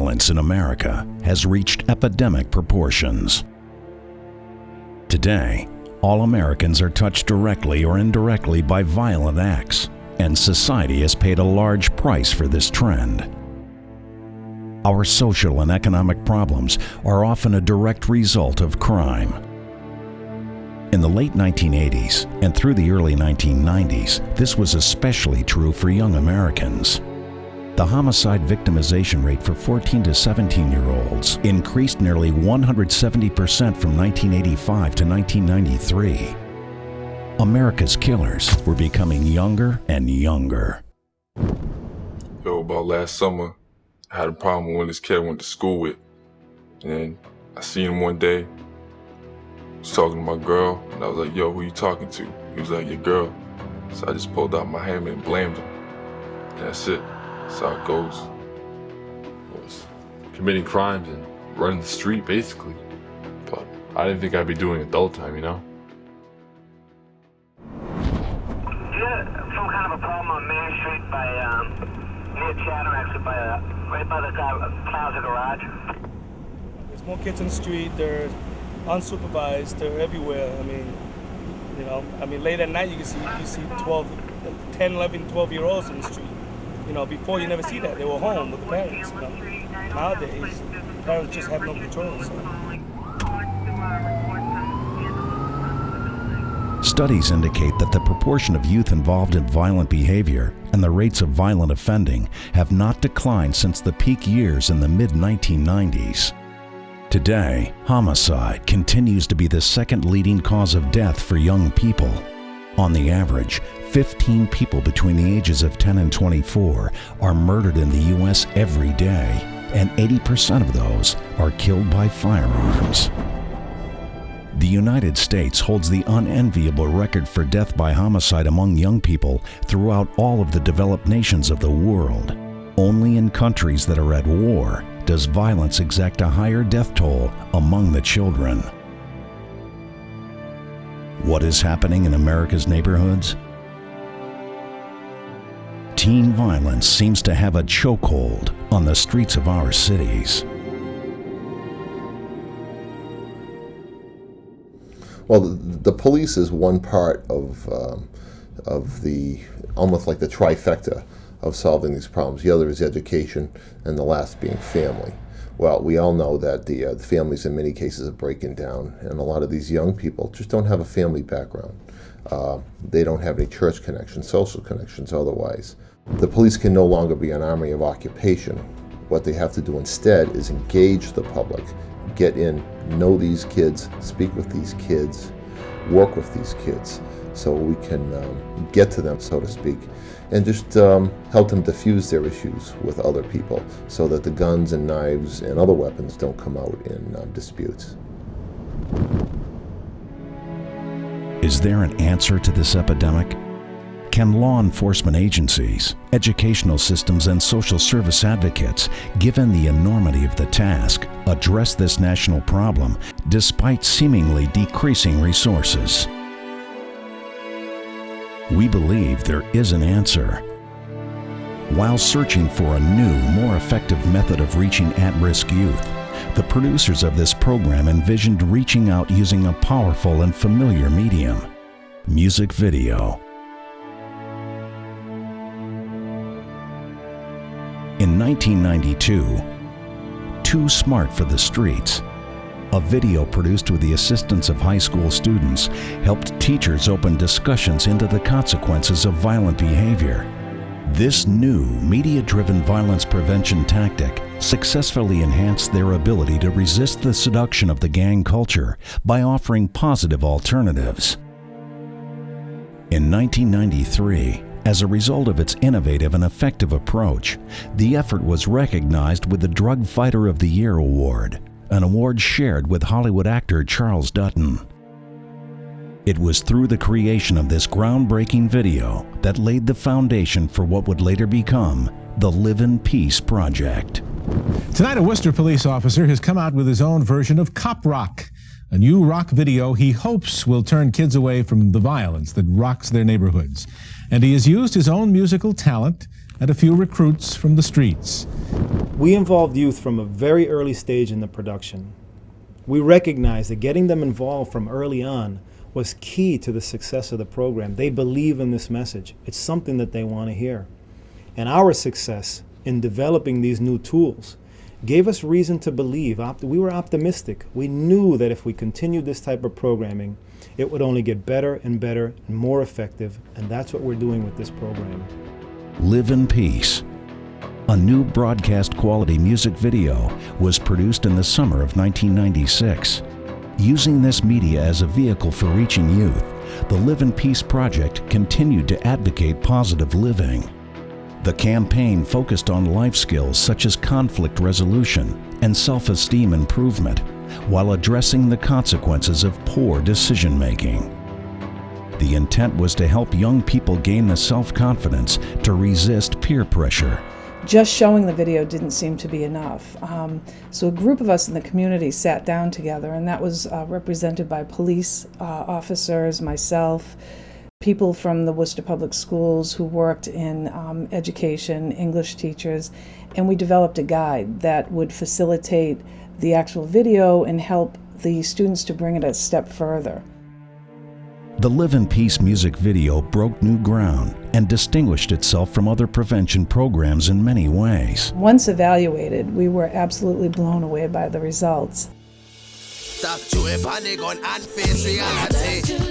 violence in America has reached epidemic proportions. Today, all Americans are touched directly or indirectly by violent acts, and society has paid a large price for this trend. Our social and economic problems are often a direct result of crime. In the late 1980s and through the early 1990s, this was especially true for young Americans. The homicide victimization rate for 14 to 17-year-olds increased nearly 170% from 1985 to 1993. America's killers were becoming younger and younger. Yo, about last summer, I had a problem with one this kid I went to school with. And I seen him one day, I was talking to my girl, and I was like, yo, who you talking to? He was like, your girl. So I just pulled out my hammer and blamed him. And that's it. That's how it goes. Was committing crimes and running the street, basically. But I didn't think I'd be doing adult time, you know? You got some kind of a problem on Main Street by, near Chatham, actually, right by the Plaza Garage? There's more kids in the street, they're unsupervised, they're everywhere. Late at night you see 10, 11, 12-year-olds in the street. Before you never see that. They were home with the parents. Nowadays, parents just have no control. Studies indicate that the proportion of youth involved in violent behavior and the rates of violent offending have not declined since the peak years in the mid-1990s. Today, homicide continues to be the second leading cause of death for young people. On the average, 15 people between the ages of 10 and 24 are murdered in the U.S. every day, and 80% of those are killed by firearms. The United States holds the unenviable record for death by homicide among young people throughout all of the developed nations of the world. Only in countries that are at war does violence exact a higher death toll among the children. What is happening in America's neighborhoods? Teen violence seems to have a chokehold on the streets of our cities. Well, the police is one part of the, almost like the trifecta of solving these problems. The other is education, and the last being family. Well, we all know that the families in many cases are breaking down, and a lot of these young people just don't have a family background. They don't have any church connections, social connections otherwise. The police can no longer be an army of occupation. What they have to do instead is engage the public, get in, know these kids, speak with these kids, work with these kids, so we can get to them, so to speak, and just help them diffuse their issues with other people so that the guns and knives and other weapons don't come out in disputes. Is there an answer to this epidemic? Can law enforcement agencies, educational systems, and social service advocates, given the enormity of the task, address this national problem despite seemingly decreasing resources? We believe there is an answer. While searching for a new, more effective method of reaching at-risk youth, the producers of this program envisioned reaching out using a powerful and familiar medium: music video. In 1992, Too Smart for the Streets, a video produced with the assistance of high school students, helped teachers open discussions into the consequences of violent behavior. This new media-driven violence prevention tactic successfully enhanced their ability to resist the seduction of the gang culture by offering positive alternatives. In 1993, as a result of its innovative and effective approach, the effort was recognized with the Drug Fighter of the Year award, an award shared with Hollywood actor Charles Dutton. It was through the creation of this groundbreaking video that laid the foundation for what would later become the Live in Peace Project. Tonight, a Worcester police officer has come out with his own version of Cop Rock, a new rock video he hopes will turn kids away from the violence that rocks their neighborhoods. And he has used his own musical talent and a few recruits from the streets. We involved youth from a very early stage in the production. We recognized that getting them involved from early on was key to the success of the program. They believe in this message. It's something that they want to hear. And our success in developing these new tools gave us reason to believe. We were optimistic. We knew that if we continued this type of programming, it would only get better and better and more effective, and that's what we're doing with this program. Live in Peace, a new broadcast quality music video, was produced in the summer of 1996. Using this media as a vehicle for reaching youth, the Live in Peace project continued to advocate positive living. The campaign focused on life skills such as conflict resolution and self-esteem improvement, while addressing the consequences of poor decision-making. The intent was to help young people gain the self-confidence to resist peer pressure. Just showing the video didn't seem to be enough. So a group of us in the community sat down together, and that was represented by police officers, myself, people from the Worcester Public Schools who worked in education, English teachers, and we developed a guide that would facilitate the actual video and help the students to bring it a step further. The Live in Peace music video broke new ground and distinguished itself from other prevention programs in many ways. Once evaluated, we were absolutely blown away by the results. Stop chewing panic on and face reality.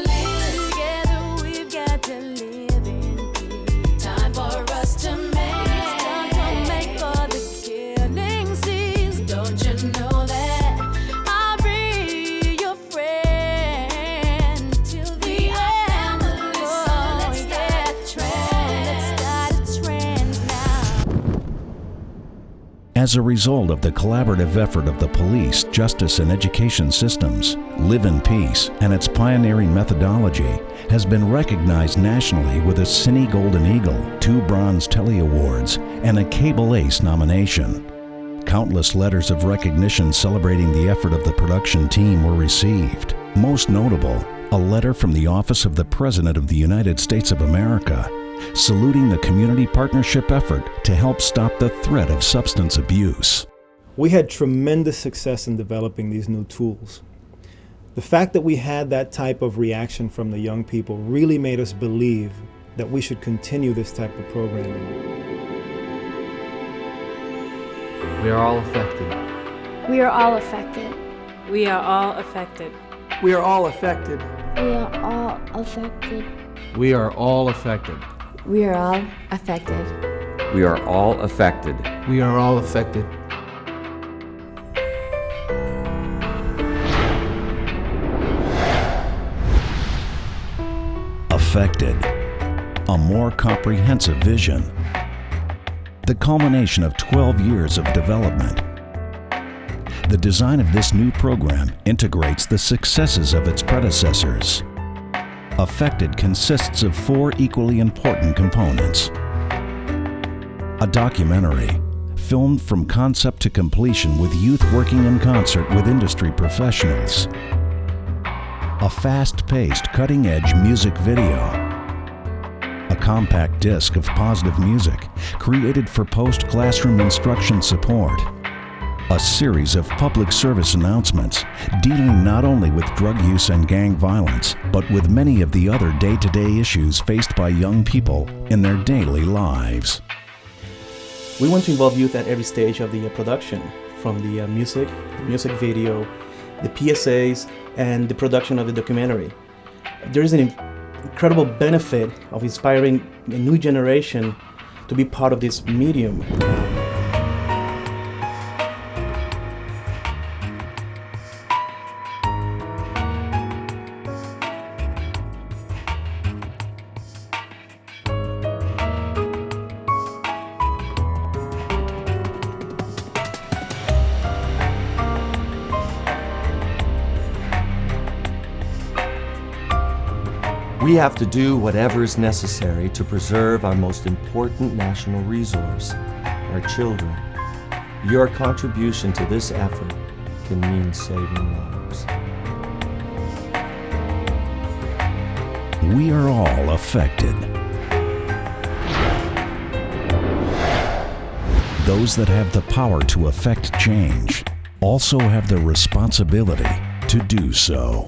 As a result of the collaborative effort of the police, justice, and education systems, Live in Peace and its pioneering methodology has been recognized nationally with a Cine Golden Eagle, 2 Bronze Telly Awards, and a Cable Ace nomination. Countless letters of recognition celebrating the effort of the production team were received. Most notable, a letter from the Office of the President of the United States of America, saluting the community partnership effort to help stop the threat of substance abuse. We had tremendous success in developing these new tools. The fact that we had that type of reaction from the young people really made us believe that we should continue this type of programming. We are all affected. We are all affected. We are all affected. We are all affected. We are all affected. We are all affected. We are all affected. We are all affected. We are all affected. Affected. A more comprehensive vision. The culmination of 12 years of development. The design of this new program integrates the successes of its predecessors. Affected consists of 4 equally important components. A documentary, filmed from concept to completion with youth working in concert with industry professionals. A fast-paced, cutting-edge music video. A compact disc of positive music created for post-classroom instruction support. A series of public service announcements dealing not only with drug use and gang violence, but with many of the other day-to-day issues faced by young people in their daily lives. We want to involve youth at every stage of the production, from the music video, the PSAs, and the production of the documentary. There is an incredible benefit of inspiring a new generation to be part of this medium. We have to do whatever is necessary to preserve our most important national resource, our children. Your contribution to this effort can mean saving lives. We are all affected. Those that have the power to affect change also have the responsibility to do so.